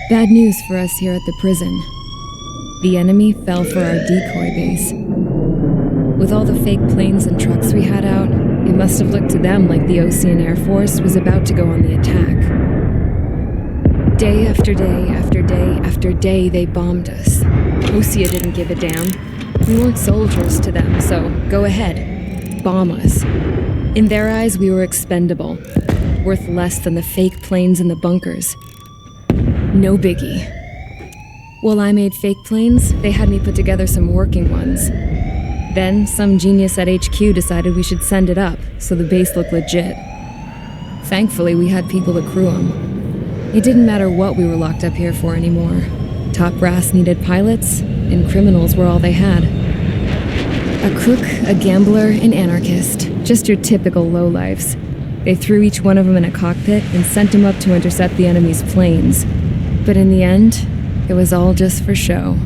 Bad news for us here at the prison. The enemy fell for our decoy base. With all the fake planes and trucks we had out, it must have looked to them like the Ocean Air Force was about to go on the attack. Day after day after day after day, they bombed us. Osea didn't give a damn. We weren't soldiers to them, so go ahead. Bomb us. In their eyes, we were expendable. Worth less than the fake planes in the bunkers. No biggie. While I made fake planes, they had me put together some working ones. Then, some genius at HQ decided we should send it up, so the base looked legit. Thankfully, we had people to crew them. It didn't matter what we were locked up here for anymore. Top brass needed pilots, and criminals were all they had. A crook, a gambler, an anarchist. Just your typical lowlifes. They threw each one of them in a cockpit and sent them up to intercept the enemy's planes. But in the end, it was all just for show.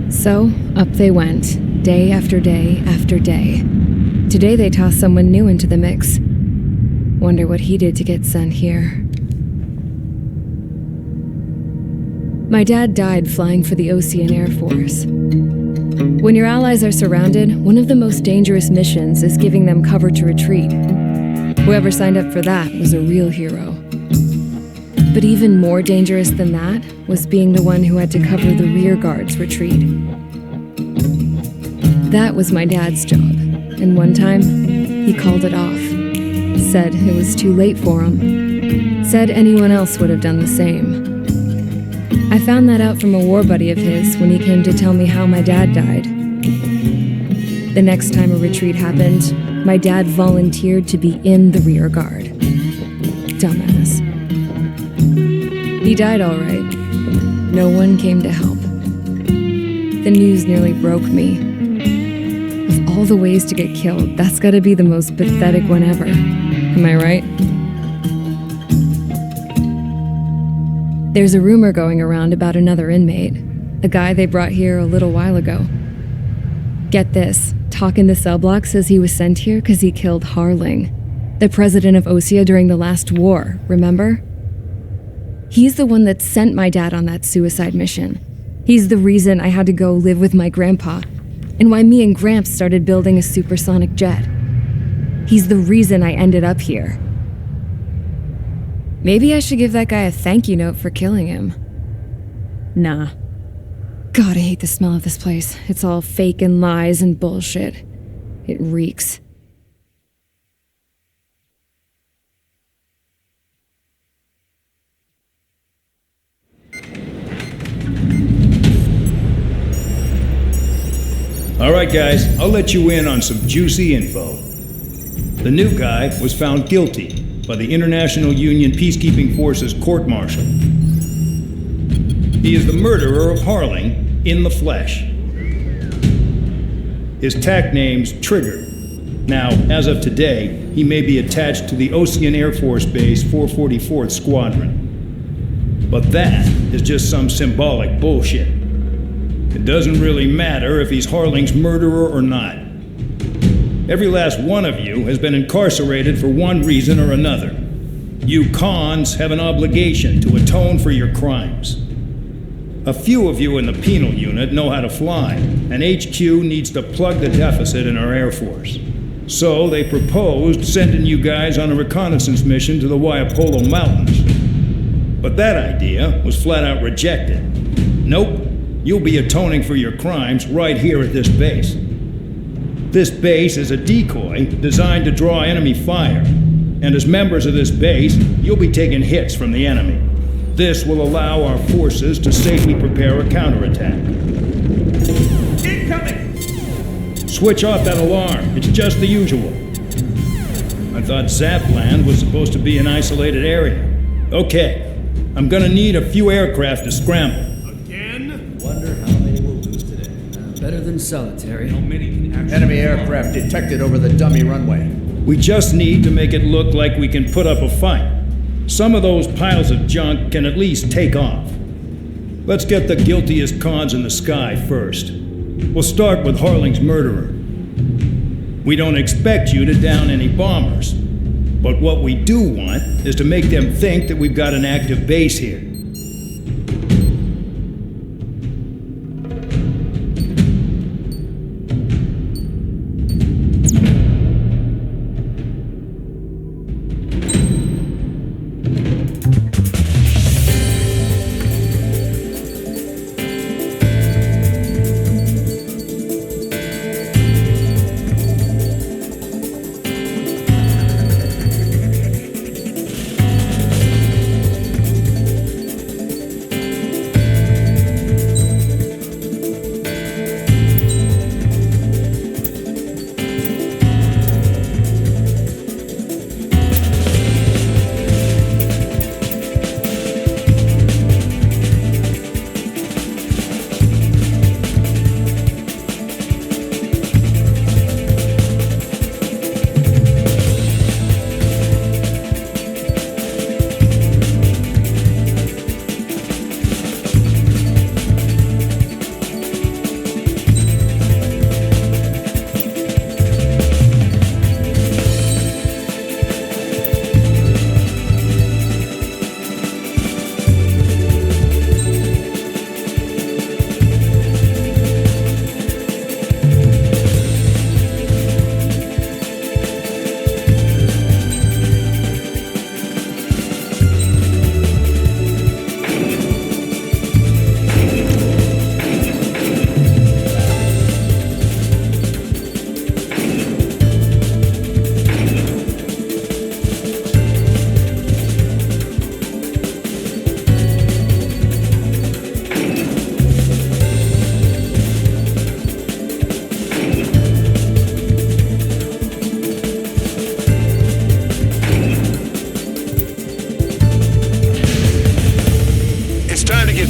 So, up they went, day after day after day. Today they tossed someone new into the mix. Wonder what he did to get sent here. My dad died flying for the Ocean Air Force. When your allies are surrounded, one of the most dangerous missions is giving them cover to retreat. Whoever signed up for that was a real hero. But even more dangerous than that was being the one who had to cover the rear guard's retreat. That was my dad's job, and one time, he called it off. Said it was too late for him. Said anyone else would have done the same. I found that out from a war buddy of his when he came to tell me how my dad died. The next time a retreat happened, my dad volunteered to be in the rear guard. Dumbass. He died all right. No one came to help. The news nearly broke me. Of all the ways to get killed, that's gotta be the most pathetic one ever. Am I right? There's a rumor going around about another inmate, a guy they brought here a little while ago. Get this, talk in the cell block says he was sent here because he killed Harling, the president of Osea during the last war, remember? He's the one that sent my dad on that suicide mission. He's the reason I had to go live with my grandpa, and why me and Gramps started building a supersonic jet. He's the reason I ended up here. Maybe I should give that guy a thank you note for killing him. Nah. God, I hate the smell of this place. It's all fake and lies and bullshit. It reeks. All right, guys, I'll let you in on some juicy info. The new guy was found guilty by the International Union Peacekeeping Forces court-martial. He is the murderer of Harling in the flesh. His tack name's Trigger. Now, as of today, he may be attached to the Ocean Air Force Base 444th Squadron. But that is just some symbolic bullshit. It doesn't really matter if he's Harling's murderer or not. Every last one of you has been incarcerated for one reason or another. You cons have an obligation to atone for your crimes. A few of you in the penal unit know how to fly, and HQ needs to plug the deficit in our Air Force. So they proposed sending you guys on a reconnaissance mission to the Waiapolo Mountains. But that idea was flat out rejected. Nope, you'll be atoning for your crimes right here at this base. This base is a decoy designed to draw enemy fire, and as members of this base, you'll be taking hits from the enemy. This will allow our forces to safely prepare a counterattack. Incoming! Switch off that alarm. It's just the usual. I thought Zapland was supposed to be an isolated area. Okay, I'm gonna need a few aircraft to scramble. Wonder how many we'll lose today. Better than solitary. How many can actually... Enemy aircraft detected over the dummy runway. We just need to make it look like we can put up a fight. Some of those piles of junk can at least take off. Let's get the guiltiest cons in the sky first. We'll start with Harling's murderer. We don't expect you to down any bombers, but what we do want is to make them think that we've got an active base here.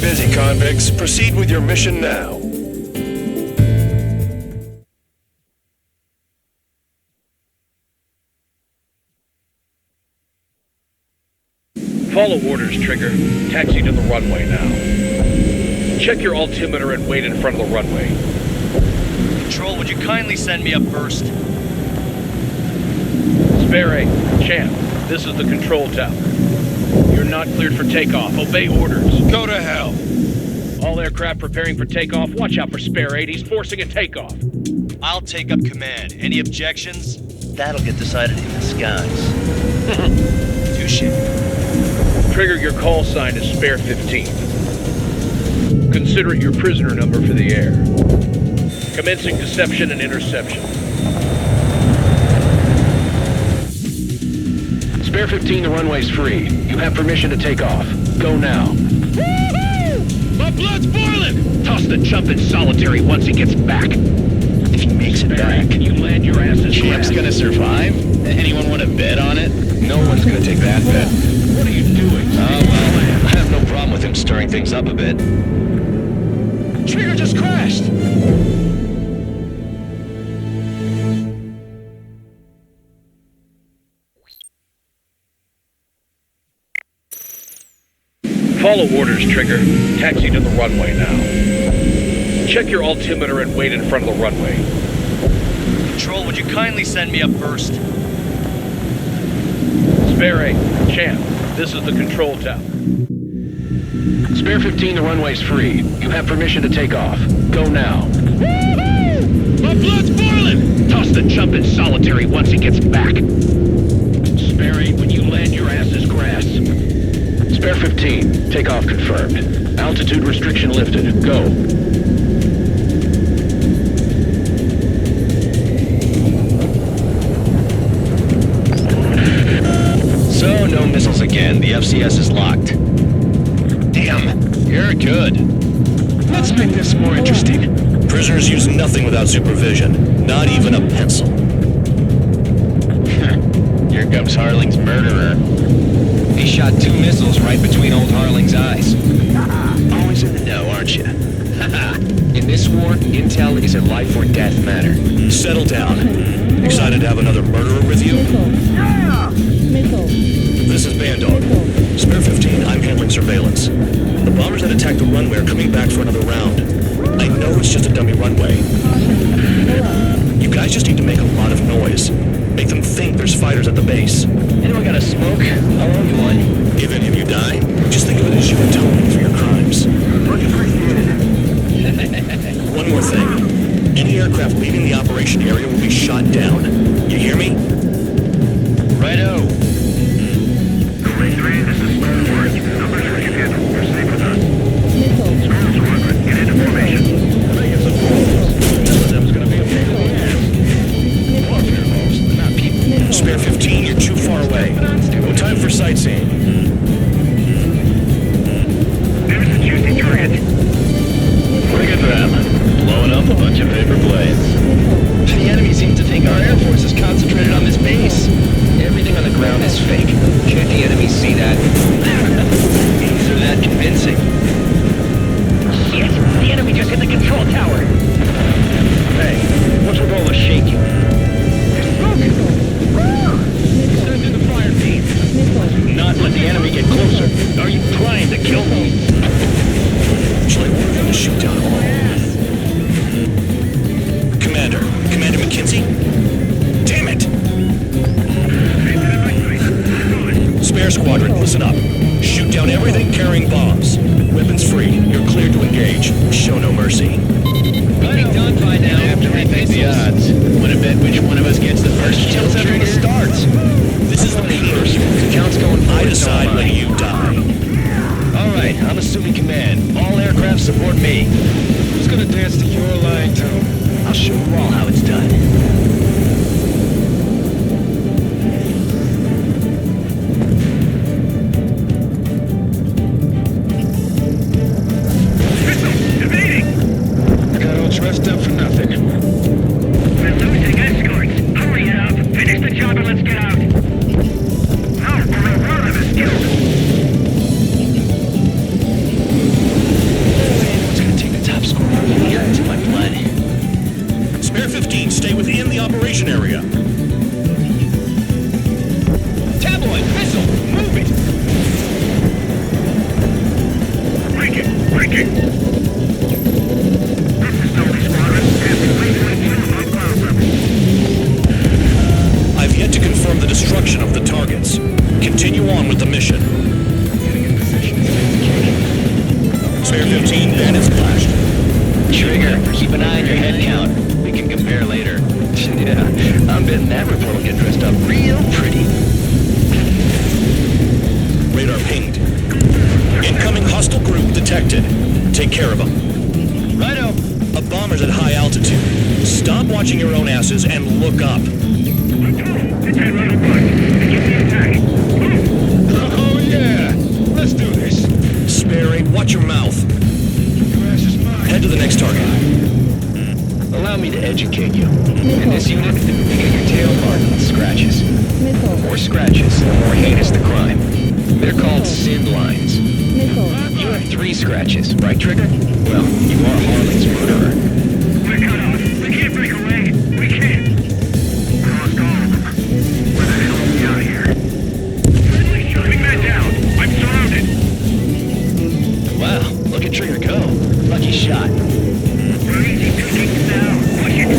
busy, convicts. Proceed with your mission now. Follow orders, Trigger. Taxi to the runway now. Check your altimeter and wait in front of the runway. Control, would you kindly send me up first? Spare 8, Champ, this is the control tower. You're not cleared for takeoff. Obey orders. Go to hell. All aircraft preparing for takeoff. Watch out for Spare 8. He's forcing a takeoff. I'll take up command. Any objections? That'll get decided in the skies. Touche. Trigger, your call sign is Spare 15. Consider it your prisoner number for the air. Commencing deception and interception. Spare 15, the runway's free. You have permission to take off. Go now. Woohoo! My blood's boiling! Toss the chump in solitary once he gets back. If he makes it back, Can you land your asses? Champ's gonna survive? Anyone want to bet on it? No one's gonna take that bet. What are you doing? Oh, well, I have no problem with him stirring things up a bit. Trigger just crashed! Follow orders, Trigger. Taxi to the runway now. Check your altimeter and wait in front of the runway. Control, would you kindly send me up first? Spare 8, Champ, this is the control tower. Spare 15, the runway's free. You have permission to take off. Go now. Woohoo! My blood's boiling! Toss the chump in solitary once he gets back. Spare 8, when you land, your ass is grass. Spare 15, takeoff confirmed. Altitude restriction lifted. Go. So, no missiles again. The FCS is locked. Damn, you're good. Let's make this more interesting. Prisoners use nothing without supervision. Not even a pencil. Here comes Harling's murderer. He shot 2 missiles right between old Harling's eyes. Always in the know, aren't you? In this war, intel is a life or death matter. Settle down. Excited to have another murderer with you? This is Bandog. Spare 15, I'm handling surveillance. The bombers that attacked the runway are coming back for another round. I know it's just a dummy runway. You guys just need to make a lot of noise. Make them think there's fighters at the base. Anyone got a smoke? I'll owe you one. Even if you die, just think of it as you atoning for your crimes. Much appreciated. One more thing. Any aircraft leaving the operation area will be shot down. You hear me? Righto. Going 3, this is Storm 1. Numbers are hit. We're safe with us. Storm Squadron, get into formation. Vegas and None of them's gonna be a pain in the ass. Warfare laws, not people. Spare 15, you're too far away. No time for sightseeing. There's the juicy target. Look at them. Blowing up a bunch of paper planes. The enemy seems to think our Air Force is concentrated on this base. Everything on the ground is fake. Can't the enemy see that? These are that convincing. Yes, the enemy just hit the control tower. Hey, what's with all the shaking? Send in the fire team. Not let the enemy get closer. Are you trying to kill me? Shall I order them to shoot down all? Commander McKenzie? Damn it! Spare squadron, listen up. Shoot down everything carrying bombs. Weapons free. You're cleared to engage. Show no mercy. Be done by now. I have to rethink the odds. Want to bet which one of us gets the first kill trigger starts? This is the papers. The count's going forward. I decide when you die. All right, I'm assuming command. All aircraft support me. Who's gonna dance to your line, too? I'll show you all how it's done. I got all dressed up for nothing. We're losing escorts. Hurry it up. Finish the job and let's get out. No, we're out of this. area. Tabloid, missile, move it! Breaking! This is Tony Squadron. Passing 322 above cloud level. I've yet to confirm the destruction of the targets. Continue on with the mission. Spare 15, bandits flashed. Trigger, keep an eye on your head count. We can compare later. Yeah, I'm betting that report will get dressed up real pretty. Radar pinged. Incoming hostile group detected. Take care of them. Righto. A bomber's at high altitude. Stop watching your own asses and look up. It's head right on right. Begin the attack. Oh yeah, let's do this. Spare 8, watch your mouth. Head to the next target. Allow me to educate you. In this unit, you get your tail marked with scratches. The more scratches, the more heinous the crime. They're called sin lines. You have 3 scratches, right, Trigger? Well, you are Harley's murderer. We're cut off. We can't break away. We can't. We lost all of them. Where the hell are we out of here? Friendly shooting that down. I'm surrounded. Wow, look at Trigger go. Lucky shot. We're easy pickings now. Push it.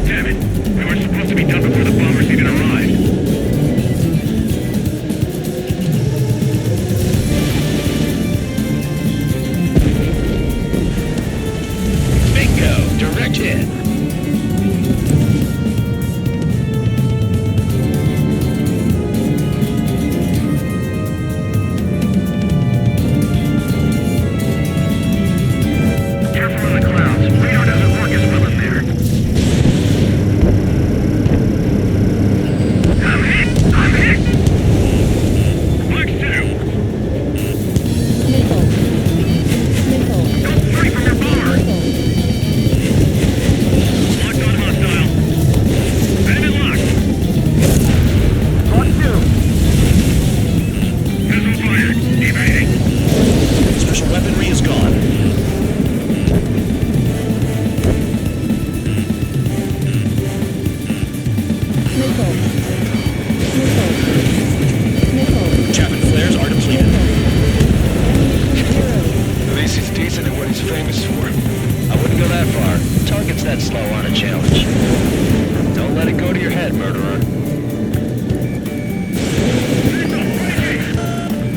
Damn it. We were supposed to be done before the bombers even arrived. Bingo, direct hit. Careful in the clouds. Radar doesn't work as well in there. I'm hit! Flex 2! Don't stray from your bomber! Locked on hostile. Enemy locked. Lock 2. Missile fired. Evading. Special weaponry is gone. Chapman flares are depleted. At least he's decent at what he's famous for. I wouldn't go that far. Targets that slow on a challenge. Don't let it go to your head, murderer.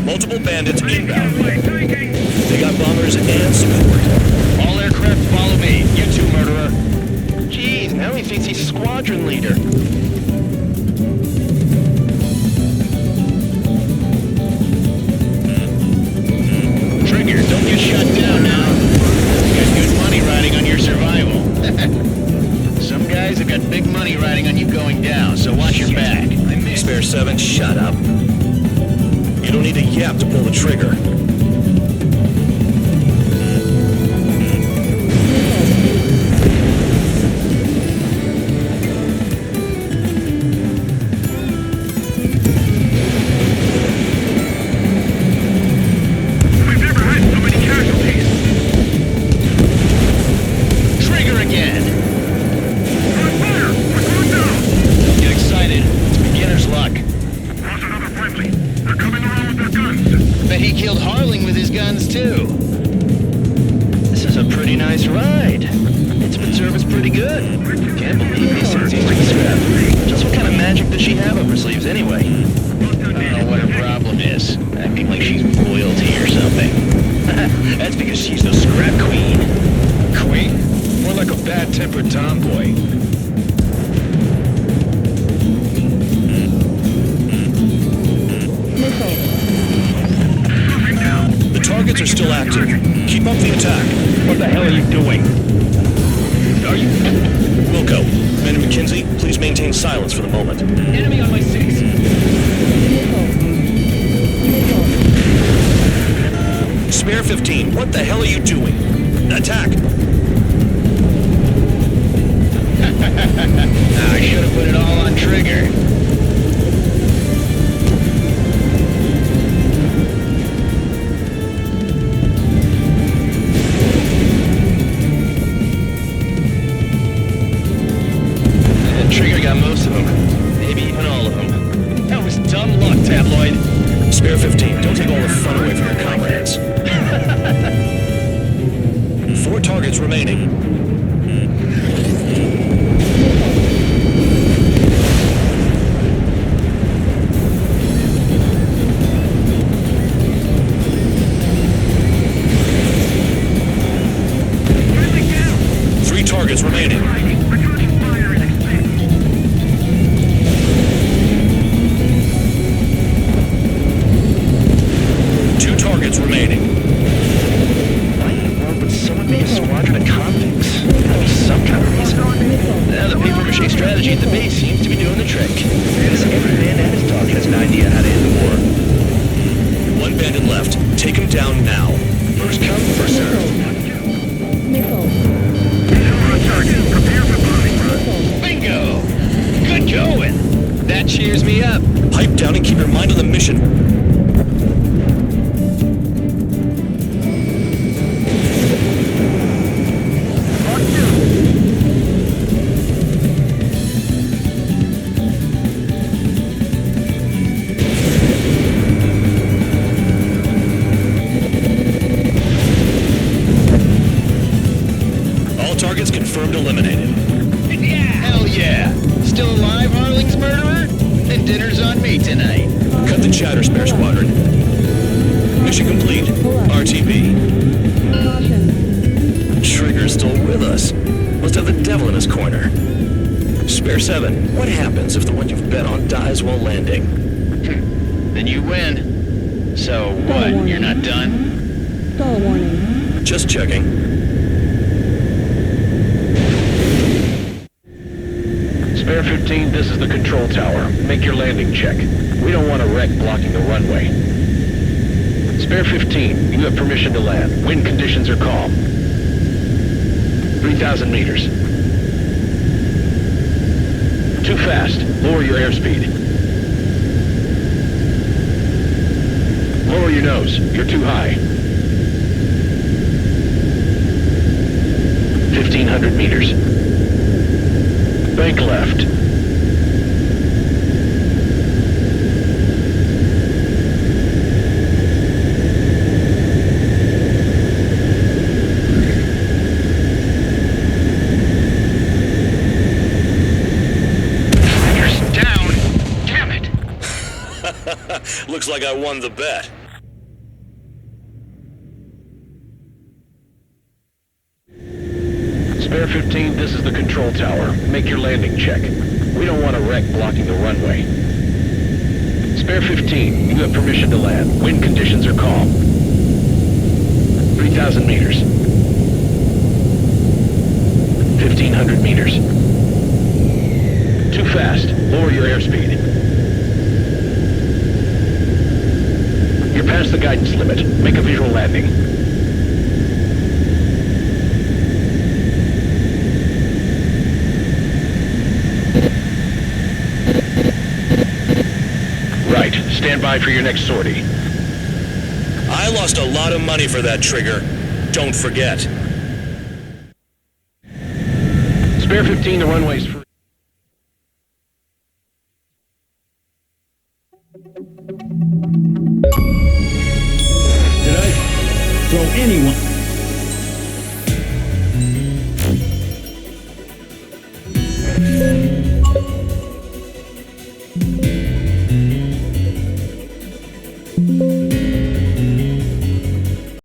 Multiple bandits inbound. They got bombers and support. All aircraft follow me. You too, murderer. Jeez, now he thinks he's squadron leader. Trigger, don't get shut down now. You got good money riding on your survival. Some guys have got big money riding on you going down, so watch your back. Spare 7, shut up. You don't need a yap to pull the trigger. We've never had so many casualties. Trigger again. We're on fire. We're going down. Don't get excited. It's beginner's luck. Lost another friendly. They're coming around with their guns. Bet he killed Harling with his guns, too. This is a pretty nice ride. It's been serviced pretty good. Can't believe these things used to be scrapped. Just what kind of magic does she have up her sleeves, anyway? I don't know what her problem is. Acting like she's royalty or something. That's because she's the scrap queen. Queen? More like a bad-tempered tomboy. The targets are still active. Keep up the attack. What the hell are you doing? Are you... Wilco, Commander McKenzie, please maintain silence for the moment. Enemy on my 6. Spare 15, what the hell are you doing? Attack! I should have put it all on Trigger. Trigger got most of them. Maybe even all of them. That was dumb luck, Tabloid. Spare 15, don't take all the fun away from your comrades. 4 targets remaining. Targets remaining. Two targets remaining. Why in the world would someone make a squadron of convicts? That'd be some kind of reason. Now the paper-mache strategy at the base seems to be doing the trick. Because every man and his dog has an idea how to end the war. 1 bandit left. Take him down now. First come, first served. Bingo! Good going! That cheers me up. Pipe down and keep your mind on the mission. All targets confirmed eliminated. Hell yeah! Still alive, Harling's murderer? Then dinner's on me tonight. Cut the chatter, Spare Squadron. Mission complete. RTB. Trigger's still with us. Must have the devil in his corner. Spare 7, what happens if the one you've bet on dies while landing? Then you win. So what, you're not done? Stall warning. Just checking. Spare 15, this is the control tower. Make your landing check. We don't want a wreck blocking the runway. Spare 15, you have permission to land. Wind conditions are calm. 3,000 meters. Too fast. Lower your airspeed. Lower your nose. You're too high. 1,500 meters. Bank left. Figures down. Damn it. Looks like I won the bet. Spare 15, this is the control tower. Make your landing check. We don't want a wreck blocking the runway. Spare 15, you have permission to land. Wind conditions are calm. 3,000 meters. 1,500 meters. Too fast. Lower your airspeed. You're past the guidance limit. Make a visual landing. Right. Stand by for your next sortie. I lost a lot of money for that trigger. Don't forget. Spare 15, the runway's free. Did I throw anyone?